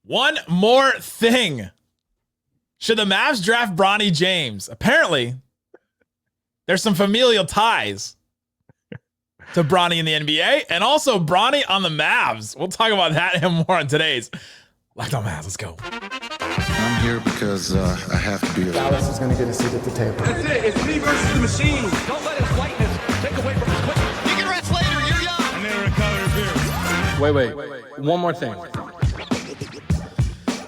One more thing. Should the Mavs draft Bronny James? Apparently, there's some familial ties to Bronny in the NBA and also Bronny on the Mavs. We'll talk about that and more on today's Locked On Mavs. Let's go. I'm here because I have to be here. Dallas is going to get a seat at the table. That's it. It's me versus the machine. Don't let his whiteness take away from his quickness. You can rest later. You're young. I need to recover here. Wait. One more thing.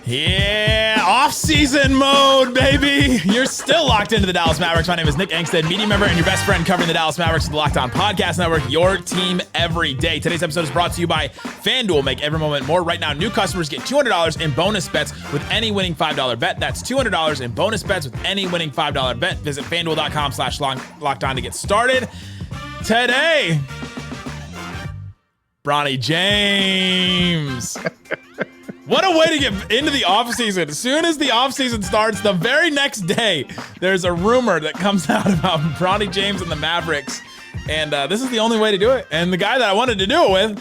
Yeah, off-season mode, baby. You're still locked into the Dallas Mavericks. My name is Nick Angstadt, media member and your best friend covering the Dallas Mavericks of the Locked On Podcast Network, your team every day. Today's episode is brought to you by FanDuel. Make every moment more. Right now, new customers get $200 in bonus bets with any winning $5 bet. That's $200 in bonus bets with any winning $5 bet. Visit FanDuel.com/lockedon to get started. Today, Bronny James. What a way to get into the offseason. As soon as the offseason starts, the very next day, there's a rumor that comes out about Bronny James and the Mavericks. And this is the only way to do it. And the guy that I wanted to do it with,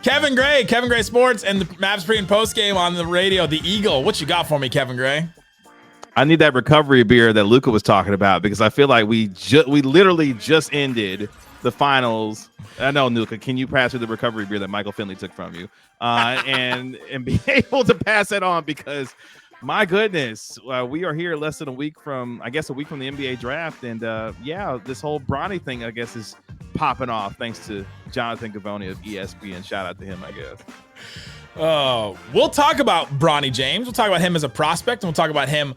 Kevin Gray Sports, and the Mavs pre and post game on the radio, the Eagle. What you got for me, Kevin Gray? I need that recovery beer that Luka was talking about because I feel like we literally just ended the finals. I know, Luka, can you pass me the recovery beer that Michael Finley took from you? And be able to pass it on because, my goodness, we are here less than a week from the NBA draft. And, this whole Bronny thing, I guess, is popping off thanks to Jonathan Givony of ESPN. Shout out to him, I guess. We'll talk about Bronny James. We'll talk about him as a prospect, and we'll talk about him.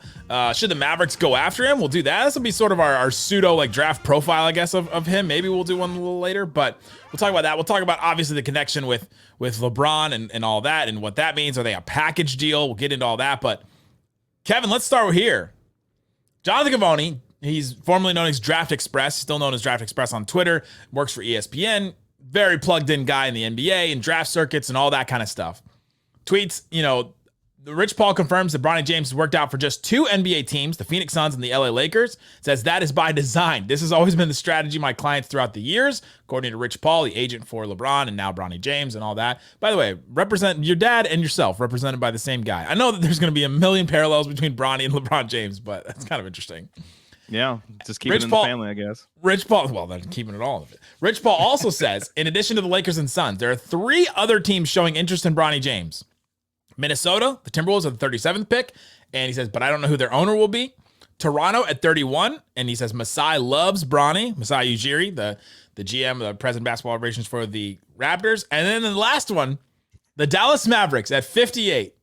Should the Mavericks go after him? We'll do that. This will be sort of our pseudo draft profile, I guess, of him. Maybe we'll do one a little later, but we'll talk about that. We'll talk about obviously the connection with LeBron and all that and what that means. Are they a package deal? We'll get into all that. But Kevin, let's start here. Jonathan Givony, he's formerly known as Draft Express, still known as Draft Express on Twitter, works for ESPN, very plugged in guy in the NBA and draft circuits and all that kind of stuff. Tweets, Rich Paul confirms that Bronny James has worked out for just two NBA teams, the Phoenix Suns and the LA Lakers. Says that is by design. This has always been the strategy of my clients throughout the years, according to Rich Paul, the agent for LeBron and now Bronny James and all that. By the way, represent your dad and yourself, represented by the same guy. I know that there's going to be a million parallels between Bronny and LeBron James, but that's kind of interesting. Yeah, just keep it in the family, I guess. Rich Paul, well, they're keeping it all of it. Rich Paul also says, in addition to the Lakers and Suns, there are three other teams showing interest in Bronny James. Minnesota, the Timberwolves are the 37th pick, and he says, but I don't know who their owner will be. Toronto at 31, and he says Masai loves Bronny. Masai Ujiri, the GM, the president of basketball operations for the Raptors. And then the last one, the Dallas Mavericks at 58.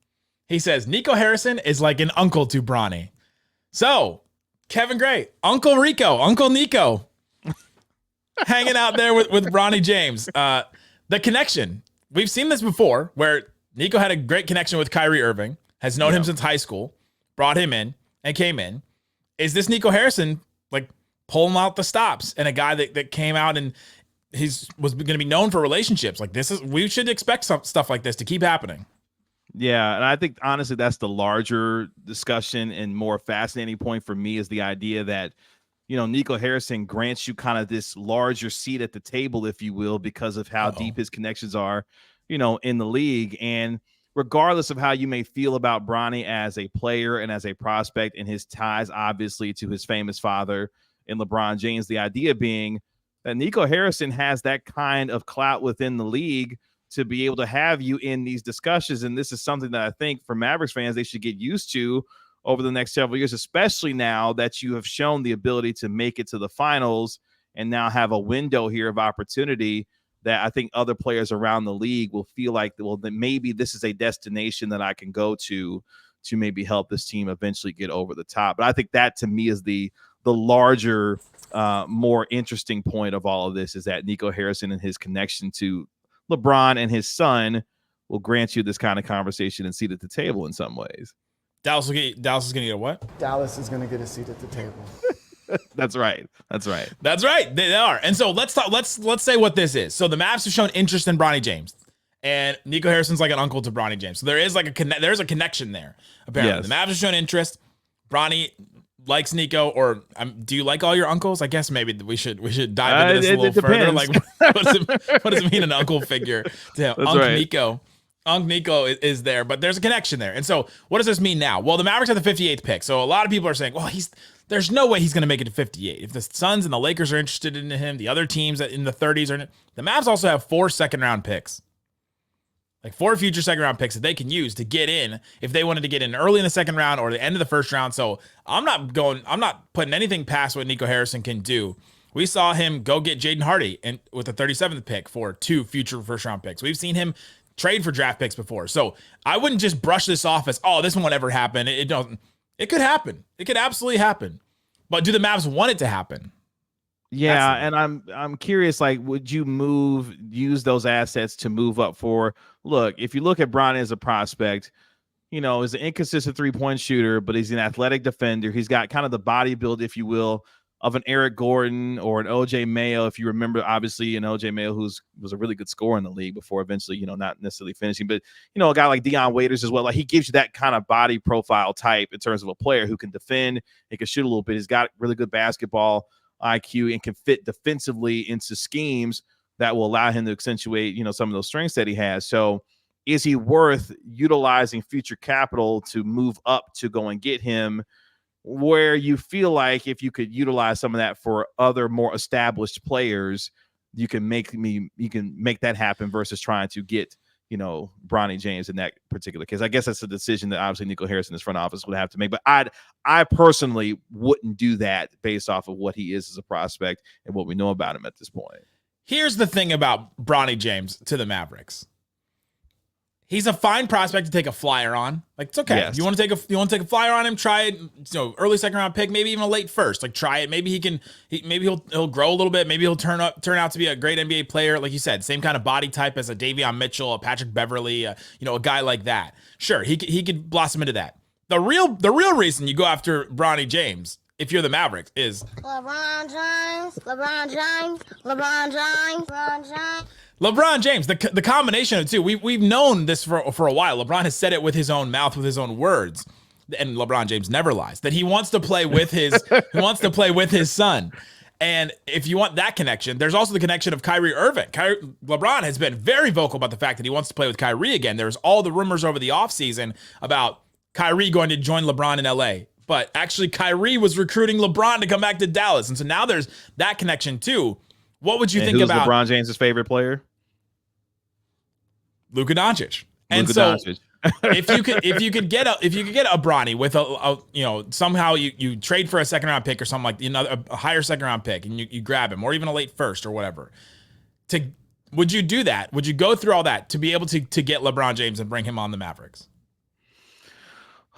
He says Nico Harrison is like an uncle to Bronny. So, Kevin Gray, Uncle Nico, hanging out there with Bronny James. The connection, we've seen this before, where Nico had a great connection with Kyrie Irving, has known him since high school, brought him in, and came in. Is this Nico Harrison, pulling out the stops, and a guy that came out and was going to be known for relationships? We should expect stuff like this to keep happening. Yeah, and I think, honestly, that's the larger discussion and more fascinating point for me is the idea that, Nico Harrison grants you kind of this larger seat at the table, if you will, because of how deep his connections are, in the league. And regardless of how you may feel about Bronny as a player and as a prospect and his ties, obviously, to his famous father in LeBron James, the idea being that Nico Harrison has that kind of clout within the league to be able to have you in these discussions. And this is something that I think for Mavericks fans, they should get used to over the next several years, especially now that you have shown the ability to make it to the finals and now have a window here of opportunity that I think other players around the league will feel like, well, then maybe this is a destination that I can go to maybe help this team eventually get over the top. But I think that to me is the larger, more interesting point of all of this is that Nico Harrison and his connection to LeBron and his son will grant you this kind of conversation and seat at the table in some ways. Dallas is going to get a what? Dallas is going to get a seat at the table. That's right. They are. And so let's say what this is. So the Mavs have shown interest in Bronny James, and Nico Harrison's like an uncle to Bronny James. So there is there's a connection there. Apparently, yes. The Mavs have shown interest. Bronny likes Nico, or do you like all your uncles? I guess maybe we should dive into this a little further. Like, what does it mean, an uncle figure to him? Uncle right. Nico. Nico is there, but there's a connection there. And so what does this mean now? Well, the Mavericks have the 58th pick. So a lot of people are saying, well, there's no way he's going to make it to 58. If the Suns and the Lakers are interested in him, the other teams in the 30s are. The Mavs also have 4 second-round picks. Like 4 future second-round picks that they can use to get in if they wanted to get in early in the second round or the end of the first round. So I'm not putting anything past what Nico Harrison can do. We saw him go get Jaden Hardy with the 37th pick for 2 future first-round picks. We've seen him trade for draft picks before. So I wouldn't just brush this off as, oh, this won't ever happen. It doesn't. It could happen. It could absolutely happen. But do the Mavs want it to happen? Yeah, and I'm curious, like, would you use those assets to move up for? Look, if you look at Bronny as a prospect, he's an inconsistent 3-point shooter, but he's an athletic defender. He's got kind of the body build, if you will, of an Eric Gordon or an OJ Mayo. If you remember, obviously, an OJ Mayo was a really good scorer in the league before eventually, not necessarily finishing, but a guy like Deion Waiters as well. Like, he gives you that kind of body profile type in terms of a player who can defend, he can shoot a little bit. He's got really good basketball IQ and can fit defensively into schemes that will allow him to accentuate, some of those strengths that he has. So is he worth utilizing future capital to move up to go and get him, where you feel like if you could utilize some of that for other more established players, you can make that happen versus trying to get, Bronny James in that particular case? I guess that's a decision that obviously Nico Harrison, his front office, would have to make. But I personally wouldn't do that based off of what he is as a prospect and what we know about him at this point. Here's the thing about Bronny James to the Mavericks. He's a fine prospect to take a flyer on. Like, it's okay. Yes. You want to take a flyer on him, try it, early second round pick, maybe even a late first. Like, try it. Maybe he'll grow a little bit. Maybe he'll turn out to be a great NBA player. Like you said, same kind of body type as a Davion Mitchell, a Patrick Beverly, a guy like that. Sure, he could blossom into that. The real reason you go after Bronny James, if you're the Mavericks, is LeBron James, LeBron James, LeBron James, LeBron James. LeBron James, the combination of the two, we've known this for a while. LeBron has said it with his own mouth, with his own words, and LeBron James never lies, that he wants to play with his son. And if you want that connection, there's also the connection of Kyrie Irving. LeBron has been very vocal about the fact that he wants to play with Kyrie again. There's all the rumors over the offseason about Kyrie going to join LeBron in LA. But actually, Kyrie was recruiting LeBron to come back to Dallas. And so now there's that connection too. What would you think about LeBron James' favorite player? Luka Doncic. And Luka Doncic. if you could get a Bronny with somehow you trade for a second round pick or something like a higher second round pick and you grab him, or even a late first or whatever, would you do that? Would you go through all that to be able to get LeBron James and bring him on the Mavericks?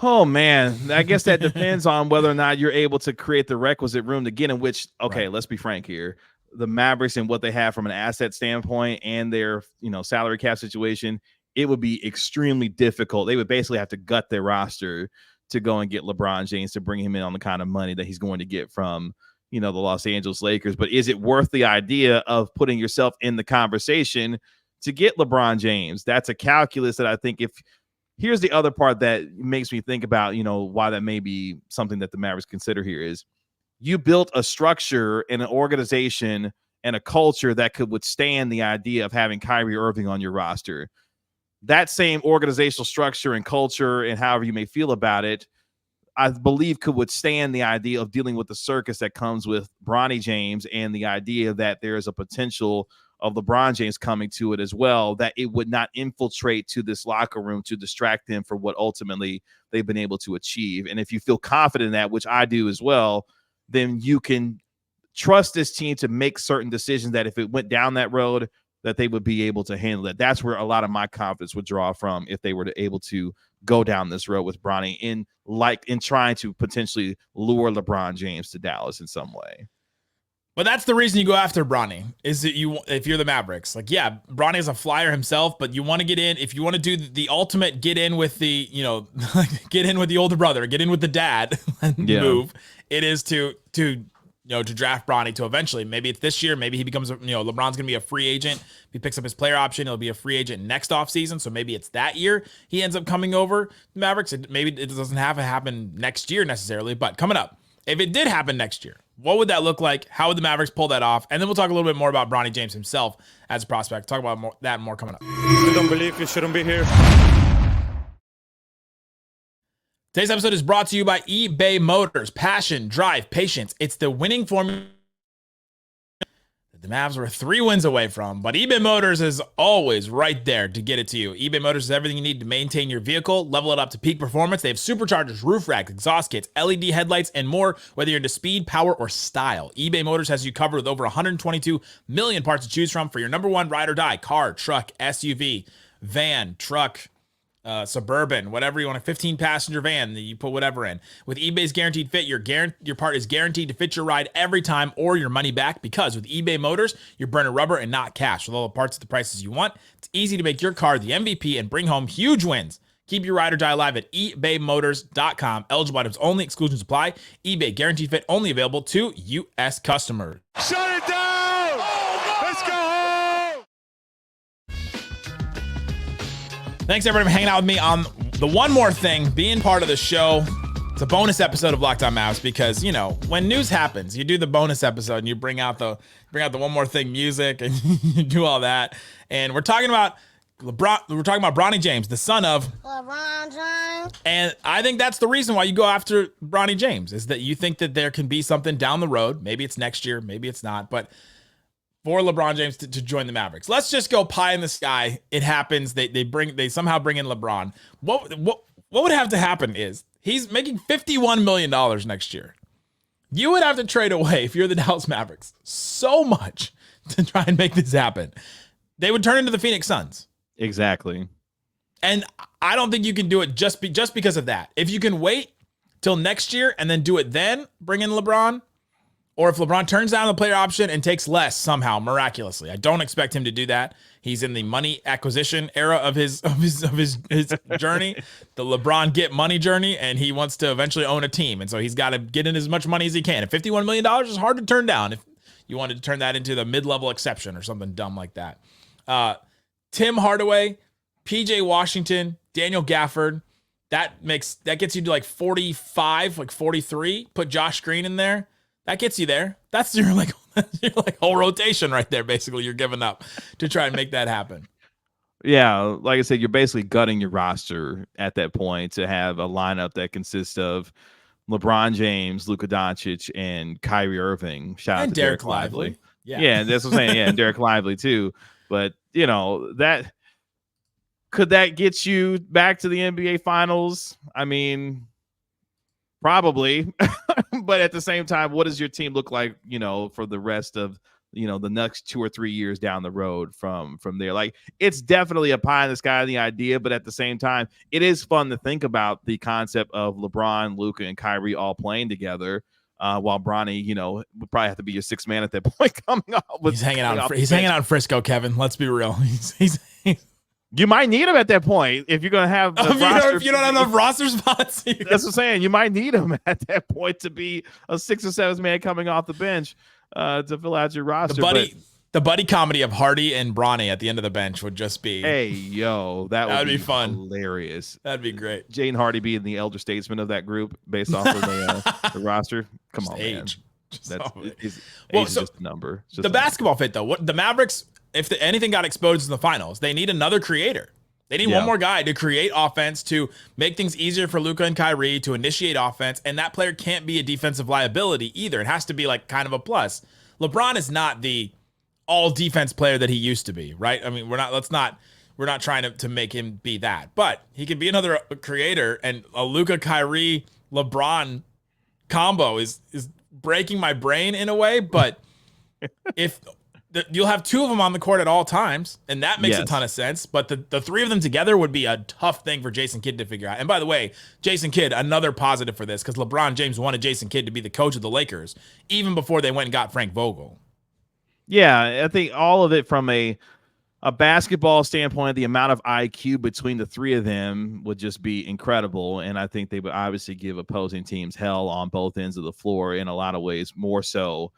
Oh, man, I guess that depends on whether or not you're able to create the requisite room to get in, which, okay, Let's be frank here. The Mavericks and what they have from an asset standpoint and their, salary cap situation, it would be extremely difficult. They would basically have to gut their roster to go and get LeBron James to bring him in on the kind of money that he's going to get from, the Los Angeles Lakers. But is it worth the idea of putting yourself in the conversation to get LeBron James? That's a calculus that I think here's the other part that makes me think about, why that may be something that the Mavericks consider here is you built a structure and an organization and a culture that could withstand the idea of having Kyrie Irving on your roster. That same organizational structure and culture, and however you may feel about it, I believe could withstand the idea of dealing with the circus that comes with Bronny James and the idea that there is a potential of LeBron James coming to it as well, that it would not infiltrate to this locker room to distract them for what ultimately they've been able to achieve. And if you feel confident in that, which I do as well, then you can trust this team to make certain decisions that if it went down that road, that they would be able to handle it. That's where a lot of my confidence would draw from if they were able to go down this road with Bronny in trying to potentially lure LeBron James to Dallas in some way. But that's the reason you go after Bronny, is that if you're the Mavericks, Bronny is a flyer himself, but you want to get in. If you want to do the ultimate get in with the, get in with the older brother, get in with the dad move, it is to draft Bronny to eventually, maybe it's this year, maybe he becomes, LeBron's going to be a free agent. If he picks up his player option, he'll be a free agent next offseason. So maybe it's that year he ends up coming over the Mavericks. Maybe it doesn't have to happen next year necessarily, but coming up, if it did happen next year, What would that look like? How would the Mavericks pull that off? And then we'll talk a little bit more about Bronny James himself as a prospect. Talk about that and more coming up. I don't believe you shouldn't be here. Today's episode is brought to you by eBay Motors. Passion, drive, patience. It's the winning formula the Mavs were 3 wins away from, but eBay Motors is always right there to get it to you. eBay Motors is everything you need to maintain your vehicle, level it up to peak performance. They have superchargers, roof racks, exhaust kits, LED headlights, and more, whether you're into speed, power, or style. eBay Motors has you covered with over 122 million parts to choose from for your number one ride or die: car, truck, SUV, van, truck, Suburban, whatever you want, a 15-passenger van that you put whatever in. With eBay's Guaranteed Fit, your part is guaranteed to fit your ride every time or your money back, because with eBay Motors, you're burning rubber and not cash. With all the parts at the prices you want, it's easy to make your car the MVP and bring home huge wins. Keep your ride or die alive at ebaymotors.com. Eligible items only. Exclusions apply. eBay Guaranteed Fit only available to U.S. customers. Shut it down! Let's go home! Thanks, everybody, for hanging out with me on the One More Thing, being part of the show. It's a bonus episode of Locked On Mavs because, you know, when news happens, you do the bonus episode and you bring out the One More Thing music and you do all that. And we're talking about Bronny James, the son of LeBron James. And I think that's the reason why you go after Bronny James, is that you think that there can be something down the road. Maybe it's next year, maybe it's not, but for LeBron James to join the Mavericks. Let's just go pie in the sky. It happens. They somehow bring in LeBron. What would have to happen is he's making $51 million next year. You would have to trade away, if you're the Dallas Mavericks, so much to try and make this happen. They would turn into the Phoenix Suns. Exactly. And I don't think you can do it just because of that. If you can wait till next year and then do it then, bring in LeBron, or if LeBron turns down the player option and takes less somehow, miraculously. I don't expect him to do that. He's in the money acquisition era of his journey, the LeBron get money journey, and he wants to eventually own a team. And so he's got to get in as much money as he can. And $51 million is hard to turn down if you wanted to turn that into the mid-level exception or something dumb like that. Tim Hardaway, PJ Washington, Daniel Gafford, that gets you to like 45, like 43. Put Josh Green in there. That gets you there. That's your whole rotation right there. Basically, you're giving up to try and make that happen. Yeah, like I said, you're basically gutting your roster at that point to have a lineup that consists of LeBron James, Luka Doncic, and Kyrie Irving. Shout out to Derek Lively. Yeah, that's what I'm saying. Yeah, and Derek Lively too. But you know, could that get you back to the NBA Finals? I mean, probably. But at the same time, what does your team look like, you know, for the rest of, you know, the next 2 or 3 years down the road from there? Like, it's definitely a pie in the sky, the idea, but at the same time, it is fun to think about the concept of LeBron, Luka, and Kyrie all playing together. While Bronny, you know, would probably have to be your sixth man at that point coming up. He's hanging out in Frisco, Kevin. Let's be real. You might need him at that point if you're going to have if you don't have enough roster spots. That's what I'm saying. You might need him at that point to be a 6th or 7th man coming off the bench to fill out your roster. The buddy comedy of Hardy and Bronny at the end of the bench would just be, hey, yo, that would be fun. Hilarious. That'd be great. Jaden Hardy being the elder statesman of that group based off of the roster. Come on, age. Man. Age is just a number. The basketball fit, though. What the Mavericks, if anything got exposed in the finals, they need another creator. They need one more guy to create offense, to make things easier for Luka and Kyrie, to initiate offense, and that player can't be a defensive liability either. It has to be like kind of a plus. LeBron is not the all defense player that he used to be, right? I mean, we're not trying to make him be that, but he can be another creator, and a Luka, Kyrie, LeBron combo is breaking my brain in a way, but if you'll have 2 of them on the court at all times, and that makes a ton of sense, but the 3 of them together would be a tough thing for Jason Kidd to figure out. And by the way, Jason Kidd, another positive for this, because LeBron James wanted Jason Kidd to be the coach of the Lakers even before they went and got Frank Vogel. Yeah, I think all of it from a basketball standpoint, the amount of IQ between the 3 of them would just be incredible. And I think they would obviously give opposing teams hell on both ends of the floor in a lot of ways, more so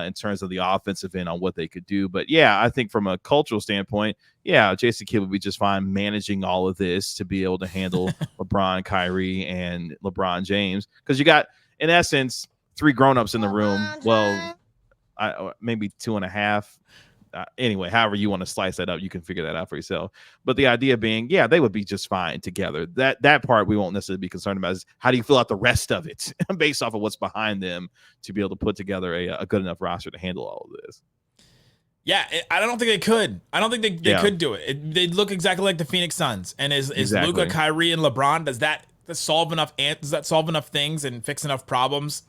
in terms of the offensive end on what they could do. But yeah, I think from a cultural standpoint, yeah, Jason Kidd would be just fine managing all of this to be able to handle LeBron, Kyrie, and LeBron James. Because you got, in essence, 3 grown-ups in the room. LeBron Well, James. maybe 2.5. Anyway, however you want to slice that up, you can figure that out for yourself. But the idea being, yeah, they would be just fine together. That part we won't necessarily be concerned about is how do you fill out the rest of it based off of what's behind them to be able to put together a good enough roster to handle all of this. Yeah, I don't think they could. I don't think they could do it. They'd look exactly like the Phoenix Suns. And is Exactly. Luka, Kyrie, and LeBron, does that solve enough things and fix enough problems?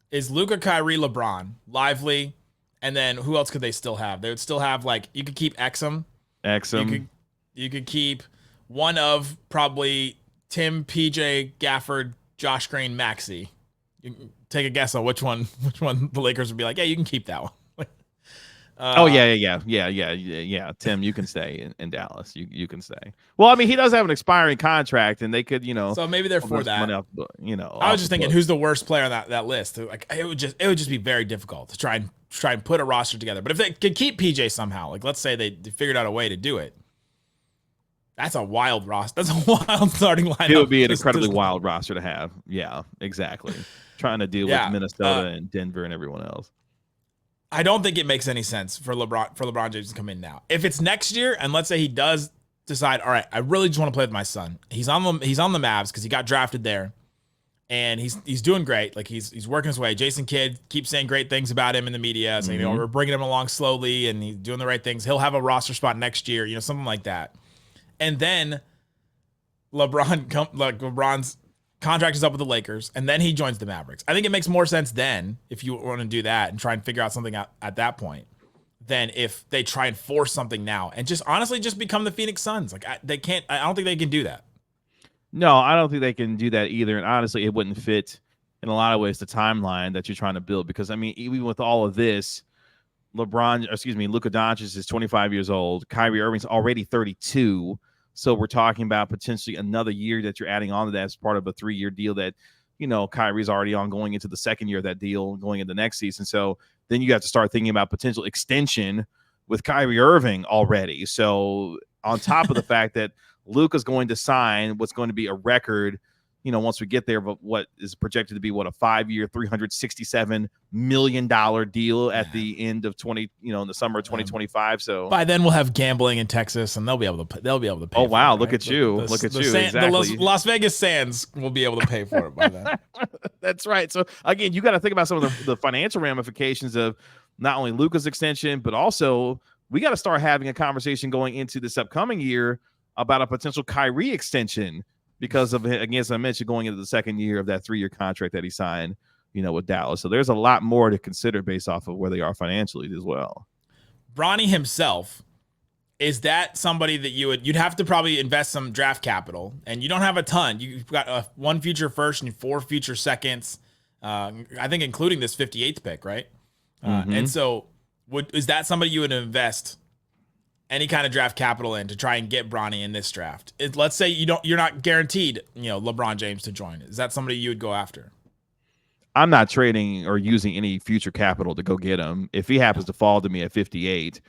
Is Luka, Kyrie, LeBron, Lively, and then who else could they still have? They would still have, like, you could keep Exum. You could keep one of probably Tim, PJ, Gafford, Josh Green, Maxey. You can take a guess on which one the Lakers would be like, yeah, you can keep that one. Yeah. Tim, you can stay in Dallas. You can stay. Well, I mean, he does have an expiring contract, and they could, So maybe they're for that. Off, I was just thinking, who's the worst player on that list? Like, it would just be very difficult to try and put a roster together. But if they could keep PJ somehow, like let's say they figured out a way to do it, that's a wild roster. That's a wild starting lineup. It would be an incredibly wild roster to have. Yeah, exactly. Trying to deal with Minnesota and Denver and everyone else. I don't think it makes any sense for LeBron James to come in now. If it's next year, and let's say he does decide, all right, I really just want to play with my son. He's on the Mavs because he got drafted there, and he's doing great. Like he's working his way. Jason Kidd keeps saying great things about him in the media, saying we're bringing him along slowly, and he's doing the right things. He'll have a roster spot next year, something like that. And then LeBron's contract is up with the Lakers, and then he joins the Mavericks. I think it makes more sense then if you want to do that and try and figure out something out at that point than if they try and force something now and just honestly just become the Phoenix Suns. Like they can't. I don't think they can do that. No, I don't think they can do that either. And honestly, it wouldn't fit in a lot of ways the timeline that you're trying to build. Because I mean, even with all of this, Luka Doncic is 25 years old. Kyrie Irving's already 32. So we're talking about potentially another year that you're adding on to that as part of a 3-year deal that, Kyrie's already on going into the second year of that deal, going into next season. So then you have to start thinking about potential extension with Kyrie Irving already. So on top of the fact that Luka's going to sign what's going to be a record, once we get there, but what is projected to be a 5-year, $367 million deal at the end of in the summer of 2025. So by then we'll have gambling in Texas, and they'll be able to pay. Oh wow! For it, look at you! Exactly. The Las Vegas Sands will be able to pay for it by then. That's right. So again, you got to think about some of the financial ramifications of not only Luka's extension, but also we got to start having a conversation going into this upcoming year about a potential Kyrie extension. Because of, again, as I mentioned, going into the second year of that 3-year contract that he signed, with Dallas. So there's a lot more to consider based off of where they are financially as well. Bronny himself, is that somebody that you'd have to probably invest some draft capital, and you don't have a ton. You've got 1 future first and 4 future seconds, I think including this 58th pick, right? And so is that somebody you would invest any kind of draft capital in to try and get Bronny in this draft? Let's say you're not guaranteed, LeBron James to join. Is that somebody you would go after? I'm not trading or using any future capital to go get him. If he happens to fall to me at 58,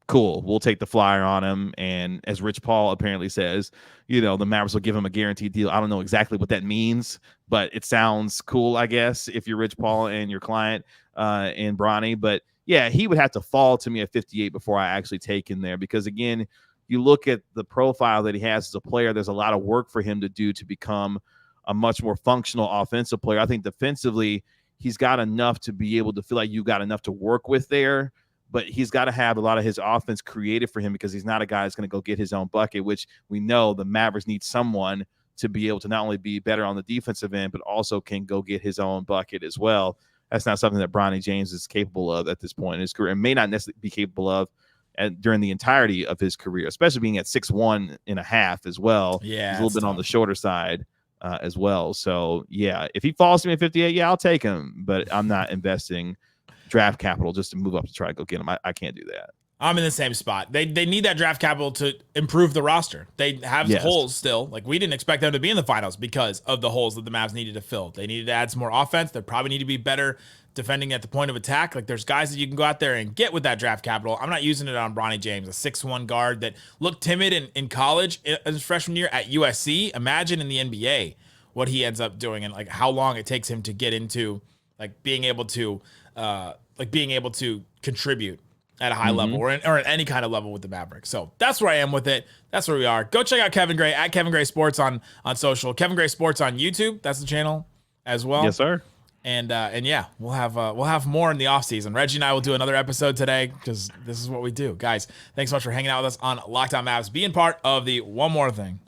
cool. We'll take the flyer on him. And as Rich Paul apparently says, the Mavericks will give him a guaranteed deal. I don't know exactly what that means, but it sounds cool, I guess, if you're Rich Paul and your client and Bronny. But yeah, he would have to fall to me at 58 before I actually take him there. Because again, you look at the profile that he has as a player, there's a lot of work for him to do to become a much more functional offensive player. I think defensively, he's got enough to be able to feel like you got enough to work with there, but he's got to have a lot of his offense created for him because he's not a guy that's going to go get his own bucket, which we know the Mavericks need someone to be able to not only be better on the defensive end, but also can go get his own bucket as well. That's not something that Bronny James is capable of at this point in his career and may not necessarily be capable of during the entirety of his career, especially being at 6'1.5" as well. Yeah, he's a little bit on the shorter side as well. So, yeah, if he falls to me at 58, yeah, I'll take him. But I'm not investing draft capital just to move up to try to go get him. I can't do that. I'm in the same spot. They need that draft capital to improve the roster. They have holes still. Like, we didn't expect them to be in the finals because of the holes that the Mavs needed to fill. They needed to add some more offense. They probably need to be better defending at the point of attack. Like, there's guys that you can go out there and get with that draft capital. I'm not using it on Bronny James, a 6'1" guard that looked timid in college in his freshman year at USC. Imagine in the NBA what he ends up doing and like how long it takes him to get into like being able to contribute at a high level or at any kind of level with the Mavericks. So that's where I am with it. That's where we are. Go check out Kevin Gray at Kevin Gray Sports on social. Kevin Gray Sports on YouTube. That's the channel as well. Yes, sir. And yeah, we'll have more in the offseason. Reggie and I will do another episode today because this is what we do. Guys, thanks so much for hanging out with us on Locked On Mavs, being part of the One More Thing.